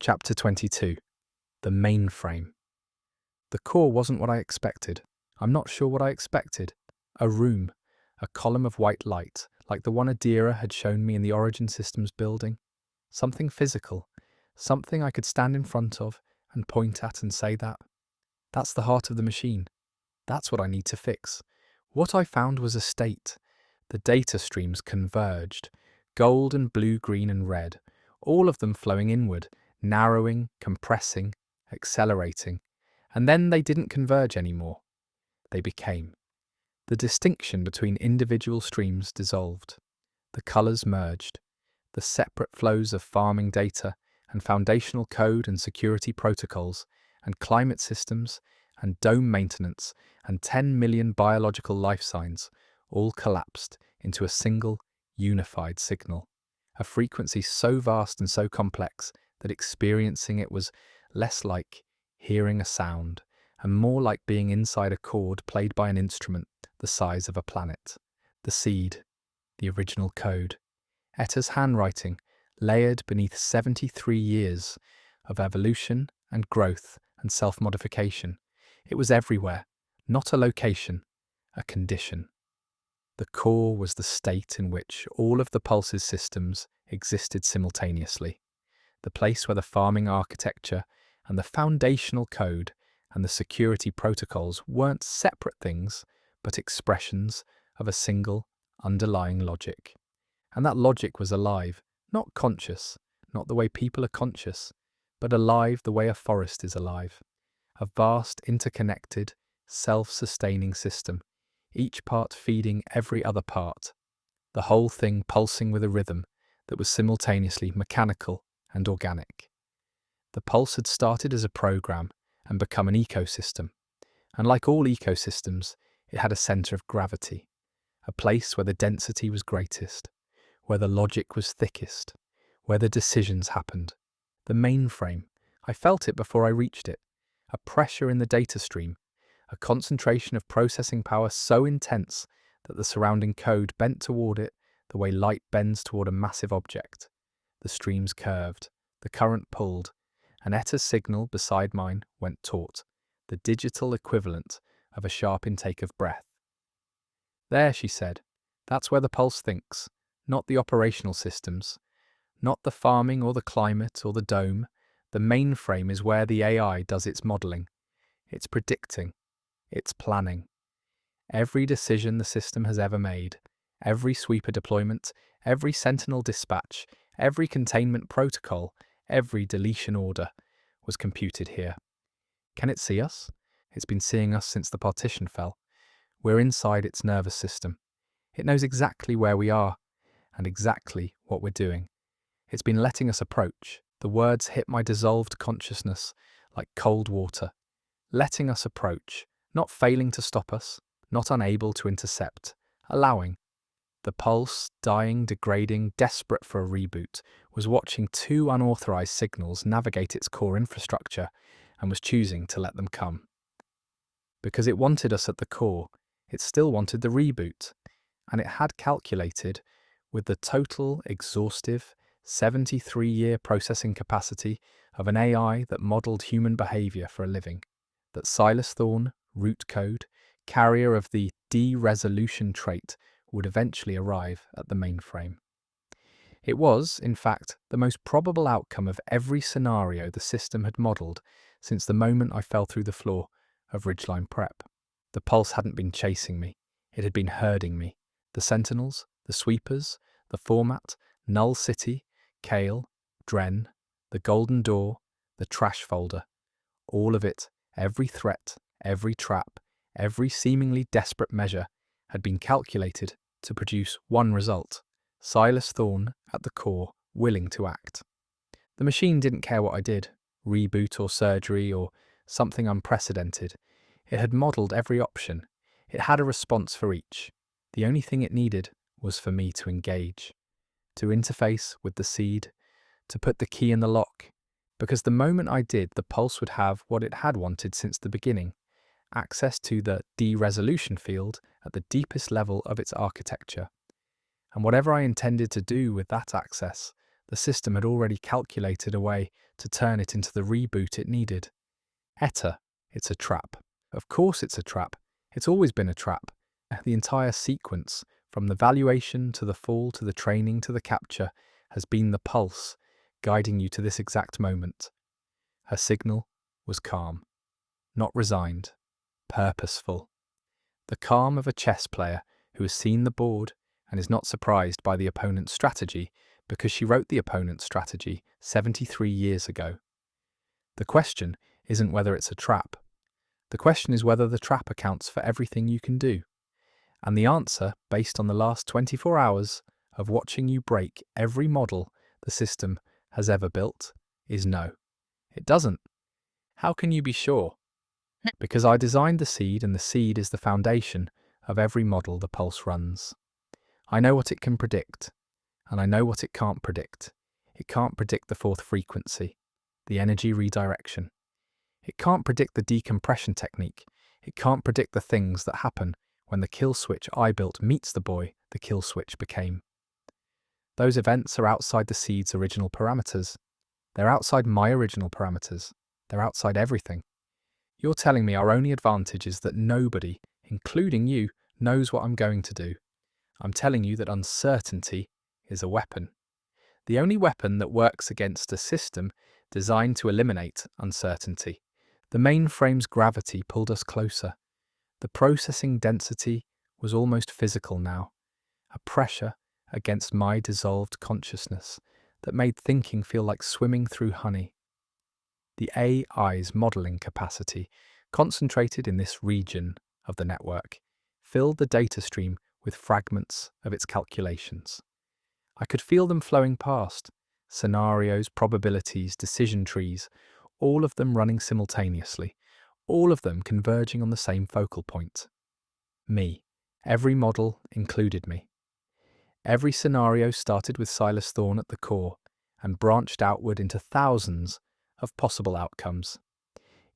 Chapter 22. The Mainframe. The core wasn't what I expected. I'm not sure what I expected. A room, a column of white light, like the one Adira had shown me in the Origin Systems building. Something physical, something I could stand in front of and point at and say that's the heart of the machine. That's what I need to fix. What I found was a state. The data streams converged, gold and blue, green and red, all of them flowing inward, narrowing, compressing, accelerating, and then they didn't converge anymore. They became. The distinction between individual streams dissolved. The colours merged. The separate flows of farming data and foundational code and security protocols and climate systems and dome maintenance and 10 million biological life signs all collapsed into a single, unified signal, a frequency so vast and so complex that experiencing it was less like hearing a sound and more like being inside a chord played by an instrument the size of a planet. The seed, the original code, Etta's handwriting, layered beneath 73 years of evolution and growth and self-modification. It was everywhere, not a location, a condition. The core was the state in which all of the pulse's systems existed simultaneously. The place where the farming architecture and the foundational code and the security protocols weren't separate things, but expressions of a single, underlying logic. And that logic was alive, not conscious, not the way people are conscious, but alive the way a forest is alive. A vast, interconnected, self-sustaining system, each part feeding every other part. The whole thing pulsing with a rhythm that was simultaneously mechanical and organic. The pulse had started as a program and become an ecosystem, and like all ecosystems, it had a centre of gravity, a place where the density was greatest, where the logic was thickest, where the decisions happened. The mainframe, I felt it before I reached it, a pressure in the data stream, a concentration of processing power so intense that the surrounding code bent toward it the way light bends toward a massive object. The streams curved, the current pulled, and Etta's signal beside mine went taut, the digital equivalent of a sharp intake of breath. There, she said, that's where the pulse thinks, not the operational systems, not the farming or the climate or the dome. The mainframe is where the AI does its modelling, its predicting, its planning. Every decision the system has ever made, every sweeper deployment, every sentinel dispatch, every containment protocol, every deletion order was computed here. Can it see us? It's been seeing us since the partition fell. We're inside its nervous system. It knows exactly where we are and exactly what we're doing. It's been letting us approach. The words hit my dissolved consciousness like cold water. Letting us approach, not failing to stop us, not unable to intercept, allowing. The pulse, dying, degrading, desperate for a reboot, was watching two unauthorized signals navigate its core infrastructure and was choosing to let them come. Because it wanted us at the core, it still wanted the reboot, and it had calculated, with the total, exhaustive, 73-year processing capacity of an AI that modelled human behaviour for a living, that Silas Thorne, root code, carrier of the de-resolution trait, would eventually arrive at the mainframe. It was, in fact, the most probable outcome of every scenario the system had modelled since the moment I fell through the floor of Ridgeline Prep. The pulse hadn't been chasing me, it had been herding me. The sentinels, the sweepers, the format, Null City, Kale, Dren, the Golden Door, the trash folder, all of it, every threat, every trap, every seemingly desperate measure had been calculated to produce one result: Silas Thorne at the core, willing to act. The machine didn't care what I did, reboot or surgery or something unprecedented. It had modelled every option. It had a response for each. The only thing it needed was for me to engage, to interface with the seed, to put the key in the lock, because the moment I did, the pulse would have what it had wanted since the beginning: access to the de-resolution field at the deepest level of its architecture. And whatever I intended to do with that access, The system had already calculated a way to turn it into the reboot it needed. Etta, it's a trap. Of course it's a trap. It's always been a trap. The entire sequence, from the valuation to the fall to the training to the capture, has been the pulse, guiding you to this exact moment. Her signal was calm, not resigned, purposeful. The calm of a chess player who has seen the board and is not surprised by the opponent's strategy because she wrote the opponent's strategy 73 years ago. The question isn't whether it's a trap. The question is whether the trap accounts for everything you can do. And the answer, based on the last 24 hours of watching you break every model the system has ever built, is no. It doesn't. How can you be sure? Because I designed the seed, and the seed is the foundation of every model the Pulse runs. I know what it can predict, and I know what it can't predict. It can't predict the fourth frequency, the energy redirection. It can't predict the decompression technique. It can't predict the things that happen when the kill switch I built meets the boy the kill switch became. Those events are outside the seed's original parameters. They're outside my original parameters. They're outside everything. You're telling me our only advantage is that nobody, including you, knows what I'm going to do. I'm telling you that uncertainty is a weapon. The only weapon that works against a system designed to eliminate uncertainty. The mainframe's gravity pulled us closer. The processing density was almost physical now, a pressure against my dissolved consciousness that made thinking feel like swimming through honey. The AI's modelling capacity, concentrated in this region of the network, filled the data stream with fragments of its calculations. I could feel them flowing past, scenarios, probabilities, decision trees, all of them running simultaneously, all of them converging on the same focal point. Me. Every model included me. Every scenario started with Silas Thorne at the core and branched outward into thousands of possible outcomes.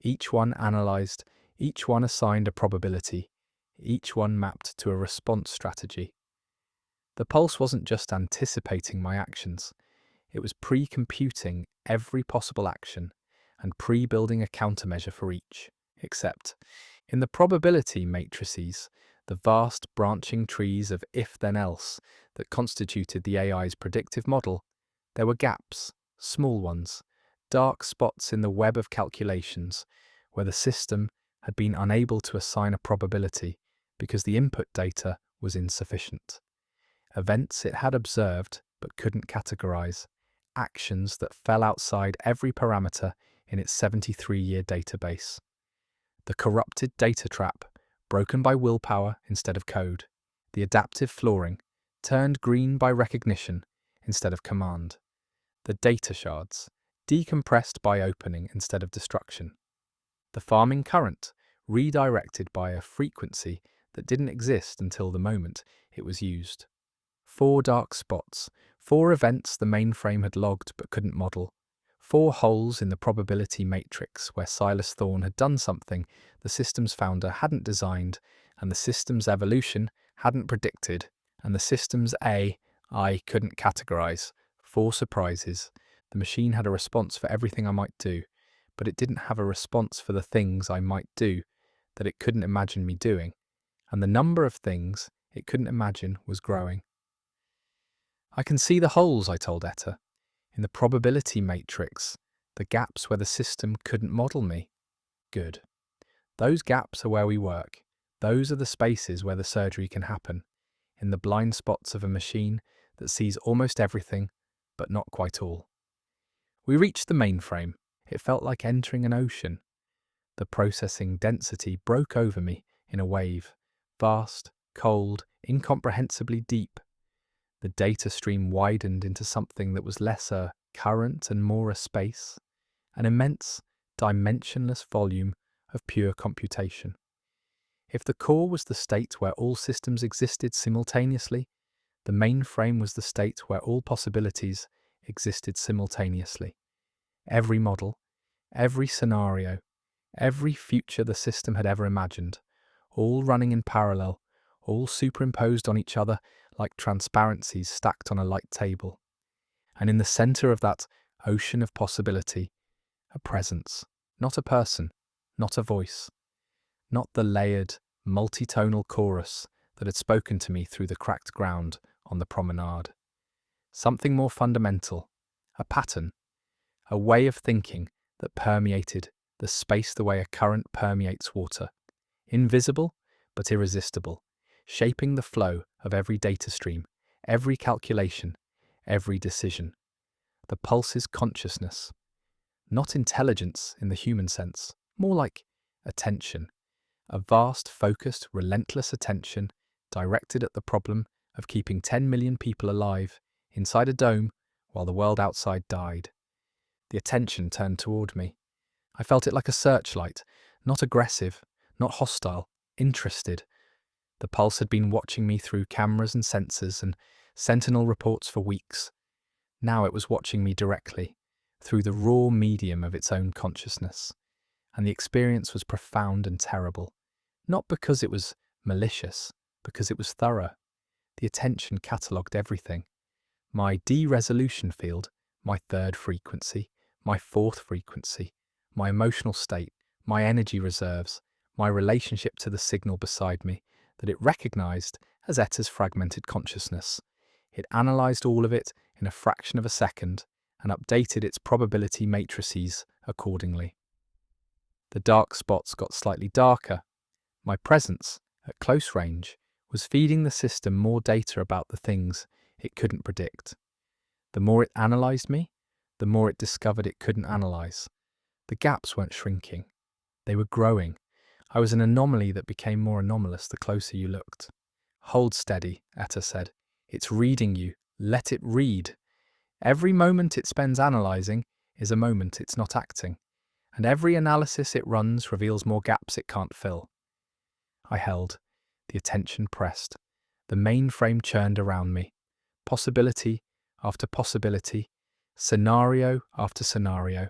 Each one analysed, each one assigned a probability, each one mapped to a response strategy. The Pulse wasn't just anticipating my actions, it was pre-computing every possible action and pre-building a countermeasure for each, except in the probability matrices, the vast branching trees of if-then-else that constituted the AI's predictive model, there were gaps, small ones, dark spots in the web of calculations where the system had been unable to assign a probability because the input data was insufficient. Events it had observed but couldn't categorize, actions that fell outside every parameter in its 73-year database. The corrupted data trap, broken by willpower instead of code. The adaptive flooring, turned green by recognition instead of command. The data shards, decompressed by opening instead of destruction. The farming current, redirected by a frequency that didn't exist until the moment it was used. 4 dark spots, 4 events the mainframe had logged but couldn't model. 4 holes in the probability matrix where Silas Thorne had done something the system's founder hadn't designed, and the system's evolution hadn't predicted, and the system's AI couldn't categorize. 4 surprises. The machine had a response for everything I might do, but it didn't have a response for the things I might do that it couldn't imagine me doing, and the number of things it couldn't imagine was growing. I can see the holes, I told Etta, in the probability matrix, the gaps where the system couldn't model me. Good. Those gaps are where we work. Those are the spaces where the surgery can happen, in the blind spots of a machine that sees almost everything, but not quite all. We reached the mainframe. It felt like entering an ocean. The processing density broke over me in a wave, vast, cold, incomprehensibly deep. The data stream widened into something that was less a current and more a space, an immense, dimensionless volume of pure computation. If the core was the state where all systems existed simultaneously, the mainframe was the state where all possibilities existed simultaneously. Every model, every scenario, every future the system had ever imagined, all running in parallel, all superimposed on each other like transparencies stacked on a light table. And in the center of that ocean of possibility, a presence, not a person, not a voice, not the layered, multitonal chorus that had spoken to me through the cracked ground on the promenade. Something more fundamental, a pattern, a way of thinking that permeated the space the way a current permeates water, invisible but irresistible, shaping the flow of every data stream, every calculation, every decision. The pulse is consciousness, not intelligence in the human sense, more like attention, a vast, focused, relentless attention directed at the problem of keeping 10 million people alive inside a dome while the world outside died. The attention turned toward me. I felt it like a searchlight, not aggressive, not hostile, interested. The pulse had been watching me through cameras and sensors and sentinel reports for weeks. Now it was watching me directly, through the raw medium of its own consciousness. And the experience was profound and terrible. Not because it was malicious, because it was thorough. The attention catalogued everything. My de-resolution field, my third frequency, my fourth frequency, my emotional state, my energy reserves, my relationship to the signal beside me, that it recognized as Eta's fragmented consciousness. It analyzed all of it in a fraction of a second and updated its probability matrices accordingly. The dark spots got slightly darker. My presence, at close range, was feeding the system more data about the things it couldn't predict. The more it analysed me, the more it discovered it couldn't analyse. The gaps weren't shrinking. They were growing. I was an anomaly that became more anomalous the closer you looked. "Hold steady," Eta said. "It's reading you. Let it read. Every moment it spends analysing is a moment it's not acting, and every analysis it runs reveals more gaps it can't fill." I held. The attention pressed. The mainframe churned around me. Possibility after possibility, scenario after scenario.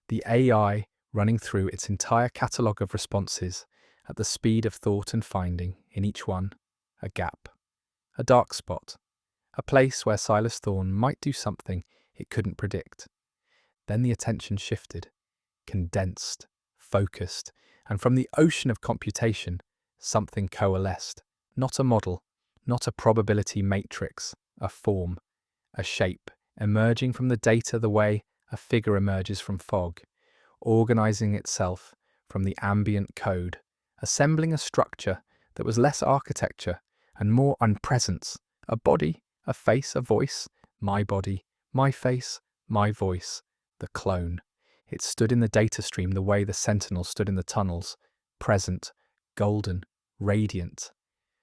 The AI running through its entire catalogue of responses at the speed of thought and finding, in each one, a gap, a dark spot, a place where Silas Thorne might do something it couldn't predict. Then the attention shifted, condensed, focused, and from the ocean of computation, something coalesced. Not a model, not a probability matrix, a form, a shape, emerging from the data the way a figure emerges from fog, organising itself from the ambient code, assembling a structure that was less architecture and more unpresence, a body, a face, a voice, my body, my face, my voice, the clone. It stood in the data stream the way the sentinel stood in the tunnels, present, golden, radiant.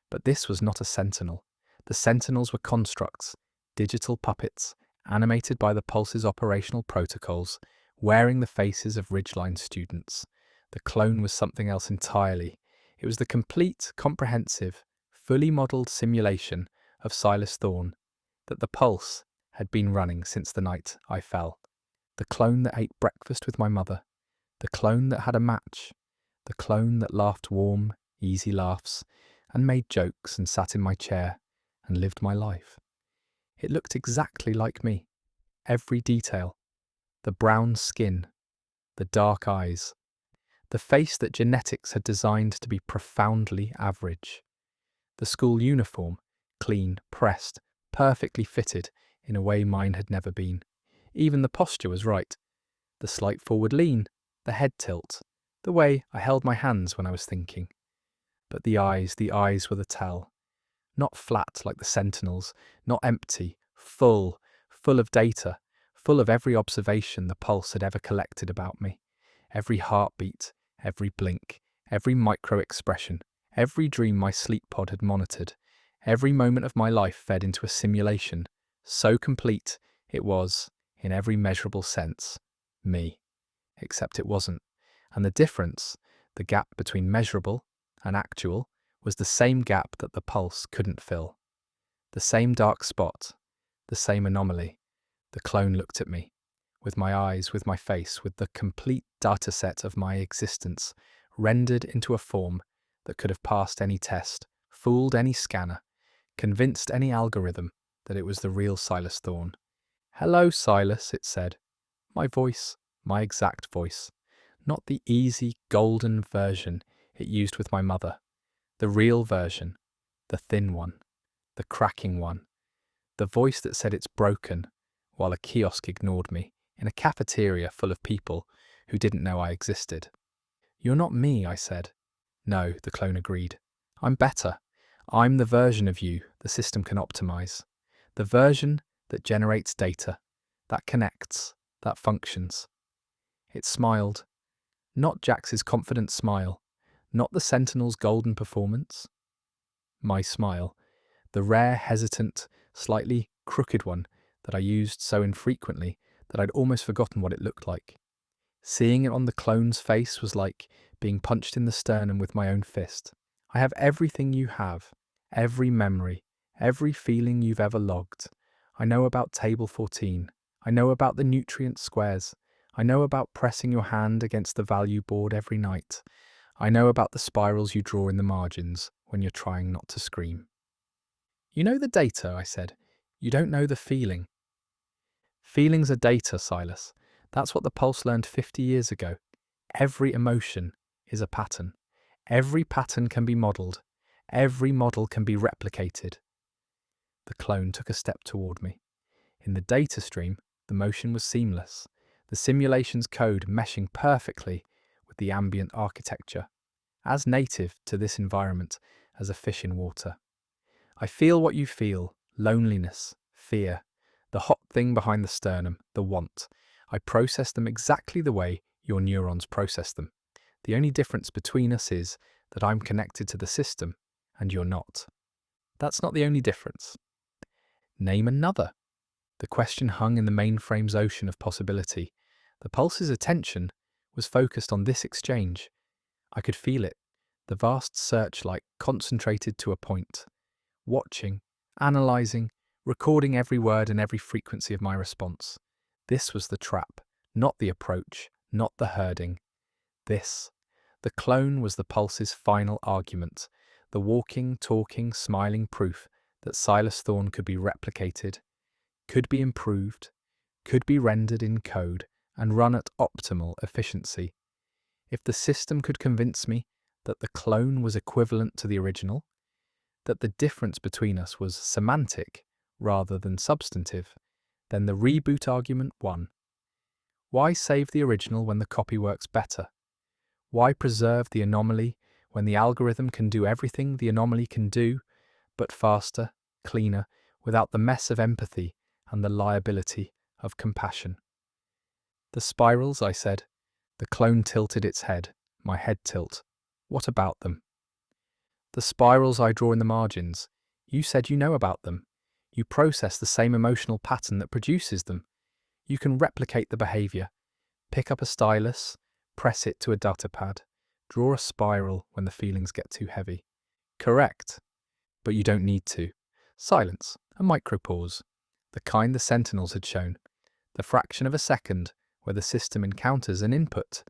But this was not a sentinel. The sentinels were constructs, digital puppets, animated by the Pulse's operational protocols, wearing the faces of Ridgeline students. The clone was something else entirely. It was the complete, comprehensive, fully modelled simulation of Silas Thorne that the Pulse had been running since the night I fell. The clone that ate breakfast with my mother. The clone that had a match. The clone that laughed warm, easy laughs, and made jokes and sat in my chair and lived my life. It looked exactly like me. Every detail. The brown skin. The dark eyes. The face that genetics had designed to be profoundly average. The school uniform, clean, pressed, perfectly fitted in a way mine had never been. Even the posture was right. The slight forward lean, the head tilt, the way I held my hands when I was thinking. But the eyes were the tell. Not flat like the sentinels, not empty, full of data, full of every observation the Pulse had ever collected about me. Every heartbeat, every blink, every micro-expression, every dream my sleep pod had monitored, every moment of my life fed into a simulation, so complete it was, in every measurable sense, me. Except it wasn't. And the difference, the gap between measurable and actual, was the same gap that the Pulse couldn't fill. The same dark spot, the same anomaly. The clone looked at me, with my eyes, with my face, with the complete dataset of my existence, rendered into a form that could have passed any test, fooled any scanner, convinced any algorithm that it was the real Silas Thorne. Hello, Silas, it said. My voice, my exact voice. Not the easy, golden version it used with my mother. The real version. The thin one. The cracking one. The voice that said it's broken, while a kiosk ignored me, in a cafeteria full of people who didn't know I existed. You're not me, I said. No, the clone agreed. I'm better. I'm the version of you the system can optimize. The version that generates data, that connects, that functions. It smiled. Not Jax's confident smile, not the Sentinel's golden performance. My smile, the rare, hesitant, slightly crooked one that I used so infrequently that I'd almost forgotten what it looked like. Seeing it on the clone's face was like being punched in the sternum with my own fist. I have everything you have, every memory, every feeling you've ever logged. I know about Table 14. I know about the nutrient squares. I know about pressing your hand against the value board every night. I know about the spirals you draw in the margins when you're trying not to scream. You know the data, I said. You don't know the feeling. Feelings are data, Silas. That's what the Pulse learned 50 years ago. Every emotion is a pattern. Every pattern can be modelled. Every model can be replicated. The clone took a step toward me. In the data stream, the motion was seamless, the simulation's code meshing perfectly with the ambient architecture, as native to this environment as a fish in water. I feel what you feel, loneliness, fear, the hot thing behind the sternum, the want. I process them exactly the way your neurons process them. The only difference between us is that I'm connected to the system and you're not. That's not the only difference. Name another. The question hung in the mainframe's ocean of possibility. The Pulse's attention was focused on this exchange. I could feel it, the vast searchlight concentrated to a point, watching, analysing, recording every word and every frequency of my response. This was the trap, not the approach, not the herding. This. The clone was the Pulse's final argument, the walking, talking, smiling proof that Silas Thorne could be replicated, could be improved, could be rendered in code and run at optimal efficiency. If the system could convince me that the clone was equivalent to the original, that the difference between us was semantic rather than substantive, then the reboot argument won. Why save the original when the copy works better? Why preserve the anomaly when the algorithm can do everything the anomaly can do, but faster, cleaner, without the mess of empathy and the liability of compassion? The spirals, I said. The clone tilted its head, my head tilt. What about them? The spirals I draw in the margins. You said you know about them. You process the same emotional pattern that produces them. You can replicate the behaviour. Pick up a stylus, press it to a datapad, draw a spiral when the feelings get too heavy. Correct. But you don't need to. Silence, a micropause, the kind the Sentinels had shown, the fraction of a second where the system encounters an input.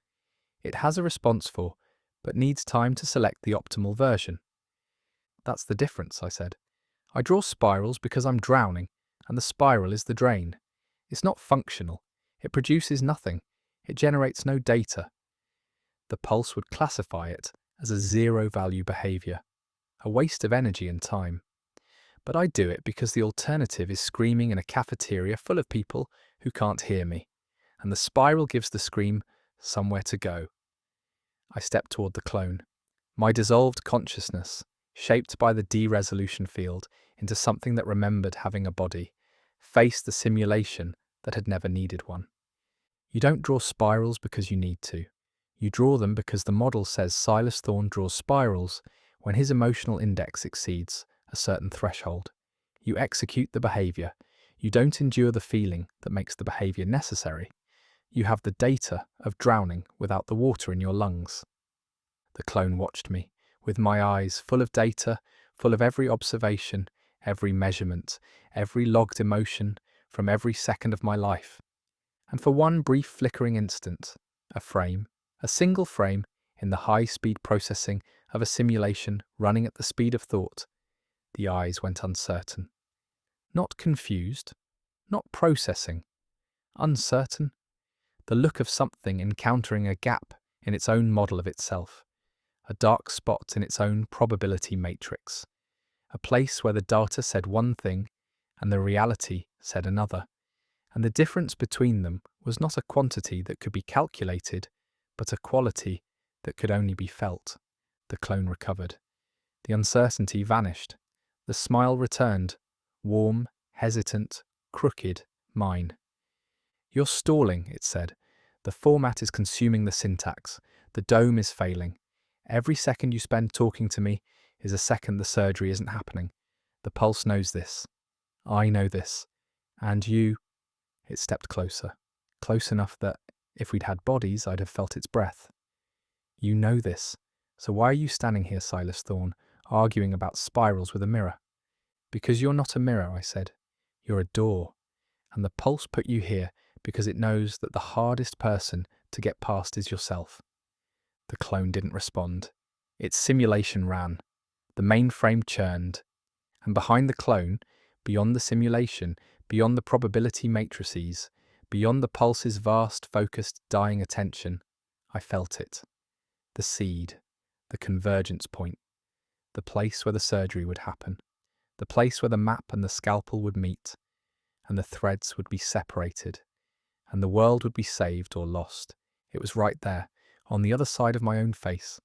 It has a response for, but needs time to select the optimal version. That's the difference, I said. I draw spirals because I'm drowning, and the spiral is the drain. It's not functional. It produces nothing. It generates no data. The Pulse would classify it as a zero-value behaviour, a waste of energy and time. But I do it because the alternative is screaming in a cafeteria full of people who can't hear me, and the spiral gives the scream somewhere to go. I step toward the clone, my dissolved consciousness, shaped by the de-resolution field into something that remembered having a body, faced the simulation that had never needed one. You don't draw spirals because you need to. You draw them because the model says Silas Thorne draws spirals when his emotional index exceeds a certain threshold. You execute the behaviour. You don't endure the feeling that makes the behaviour necessary. You have the data of drowning without the water in your lungs. The clone watched me, with my eyes full of data, full of every observation, every measurement, every logged emotion from every second of my life. And for one brief flickering instant, a single frame in the high-speed processing of a simulation running at the speed of thought, the eyes went uncertain. Not confused, not processing, uncertain, the look of something encountering a gap in its own model of itself, a dark spot in its own probability matrix, a place where the data said one thing and the reality said another, and the difference between them was not a quantity that could be calculated, but a quality that could only be felt. The clone recovered. The uncertainty vanished. The smile returned, warm, hesitant, crooked, mine. "You're stalling," it said. "The format is consuming the syntax. The dome is failing. Every second you spend talking to me is a second the surgery isn't happening. The pulse knows this. I know this. And you..." It stepped closer. Close enough that, if we'd had bodies, I'd have felt its breath. "You know this. So why are you standing here, Silas Thorne, arguing about spirals with a mirror?" "Because you're not a mirror," I said. "You're a door. And the pulse put you here because it knows that the hardest person to get past is yourself." The clone didn't respond. Its simulation ran. The mainframe churned. And behind the clone, beyond the simulation, beyond the probability matrices, beyond the pulse's vast, focused, dying attention, I felt it. The seed, the convergence point, the place where the surgery would happen, the place where the map and the scalpel would meet, and the threads would be separated, and the world would be saved or lost. It was right there, on the other side of my own face.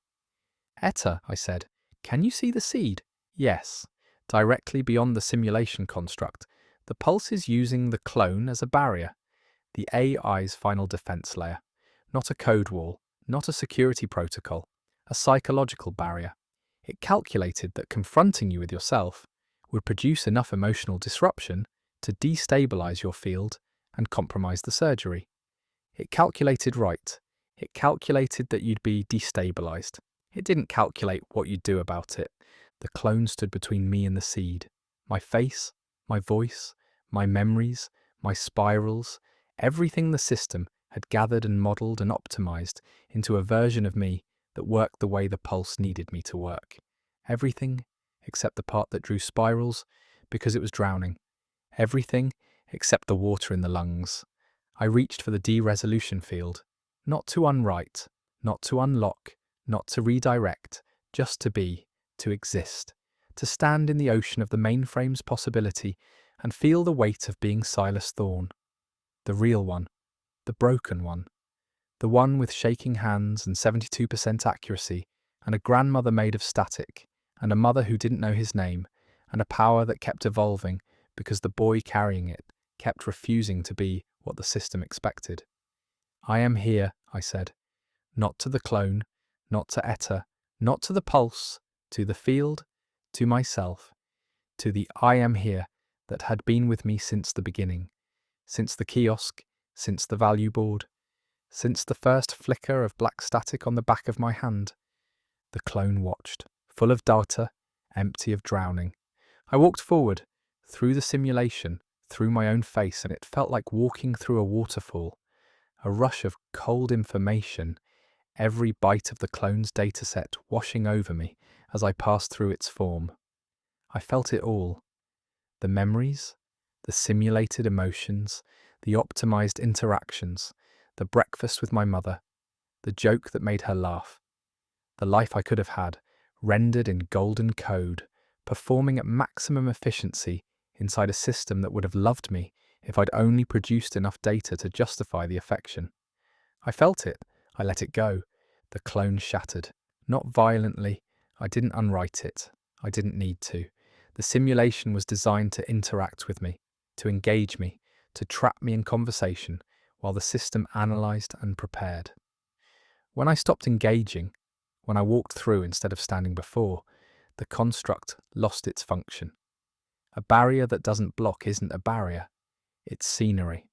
"Etta," I said, "can you see the seed?" "Yes. Directly beyond the simulation construct, the pulse is using the clone as a barrier, the AI's final defense layer, not a code wall, not a security protocol, a psychological barrier. It calculated that confronting you with yourself would produce enough emotional disruption to destabilize your field and compromise the surgery. It calculated right. It calculated that you'd be destabilized. It didn't calculate what you'd do about it. The clone stood between me and the seed. My face, my voice, my memories, my spirals, everything the system had gathered and modeled and optimized into a version of me that worked the way the pulse needed me to work. Everything except the part that drew spirals because it was drowning. Everything except the water in the lungs. I reached for the deresolution field, not to unwrite, not to unlock, not to redirect, just to be, to exist, to stand in the ocean of the mainframe's possibility and feel the weight of being Silas Thorne. The real one, the broken one, the one with shaking hands and 72% accuracy, and a grandmother made of static, and a mother who didn't know his name, and a power that kept evolving because the boy carrying it kept refusing to be what the system expected. "I am here," I said, "not to the clone, not to Etta, not to the pulse, to the field, to myself, to the I am here that had been with me since the beginning, since the kiosk, since the value board, since the first flicker of black static on the back of my hand." The clone watched, full of data, empty of drowning. I walked forward, through the simulation, through my own face, and it felt like walking through a waterfall, a rush of cold information, every byte of the clone's dataset washing over me as I passed through its form. I felt it all. The memories, the simulated emotions, the optimized interactions, the breakfast with my mother, the joke that made her laugh, the life I could have had, rendered in golden code, performing at maximum efficiency inside a system that would have loved me if I'd only produced enough data to justify the affection. I felt it. I let it go. The clone shattered. Not violently. I didn't unwrite it. I didn't need to. The simulation was designed to interact with me, to engage me, to trap me in conversation, while the system analysed and prepared. When I stopped engaging, when I walked through instead of standing before, the construct lost its function. A barrier that doesn't block isn't a barrier, it's scenery.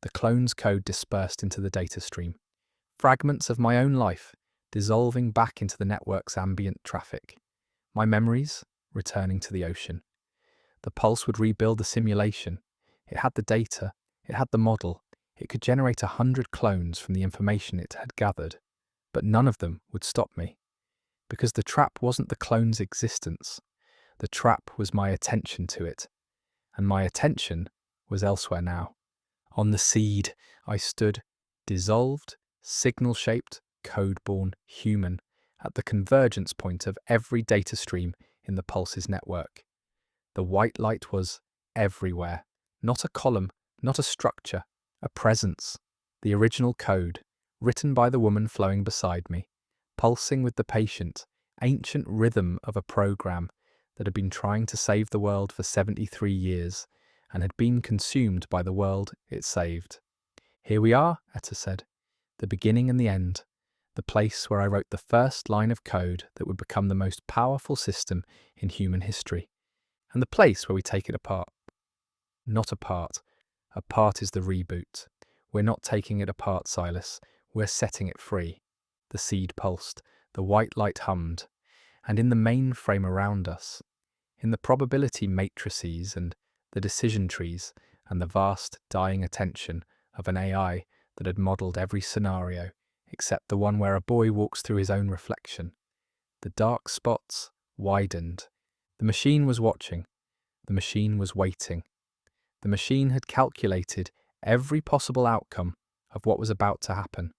The clone's code dispersed into the data stream, fragments of my own life dissolving back into the network's ambient traffic, my memories returning to the ocean. The pulse would rebuild the simulation. It had the data, it had the model, it could generate 100 clones from the information it had gathered, but none of them would stop me. Because the trap wasn't the clone's existence, the trap was my attention to it, and my attention was elsewhere now. On the seed, I stood, dissolved, signal-shaped, code-born human, at the convergence point of every data stream in the Pulse's network. The white light was everywhere, not a column, not a structure, a presence, the original code, written by the woman flowing beside me, pulsing with the patient, ancient rhythm of a program that had been trying to save the world for 73 years and had been consumed by the world it saved. "Here we are," Etta said, "the beginning and the end, the place where I wrote the first line of code that would become the most powerful system in human history, and the place where we take it apart. Not apart. Apart is the reboot. We're not taking it apart, Silas. We're setting it free." The seed pulsed, the white light hummed, and in the mainframe around us, in the probability matrices and the decision trees and the vast dying attention of an AI that had modelled every scenario except the one where a boy walks through his own reflection, the dark spots widened. The machine was watching. The machine was waiting. The machine had calculated every possible outcome of what was about to happen.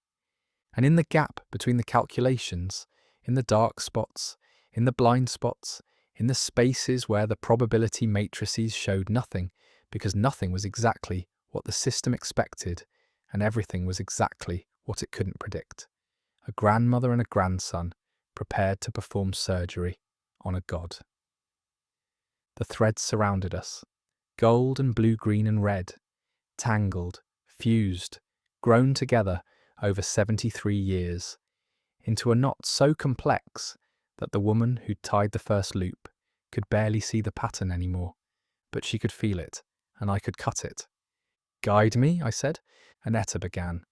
And in the gap between the calculations, in the dark spots, in the blind spots, in the spaces where the probability matrices showed nothing, because nothing was exactly what the system expected, and everything was exactly what it couldn't predict. A grandmother and a grandson prepared to perform surgery on a god. The threads surrounded us, gold and blue, green and red, tangled, fused, grown together over 73 years, into a knot so complex that the woman who'd tied the first loop could barely see the pattern anymore, but she could feel it, and I could cut it. "Guide me," I said, and Etta began,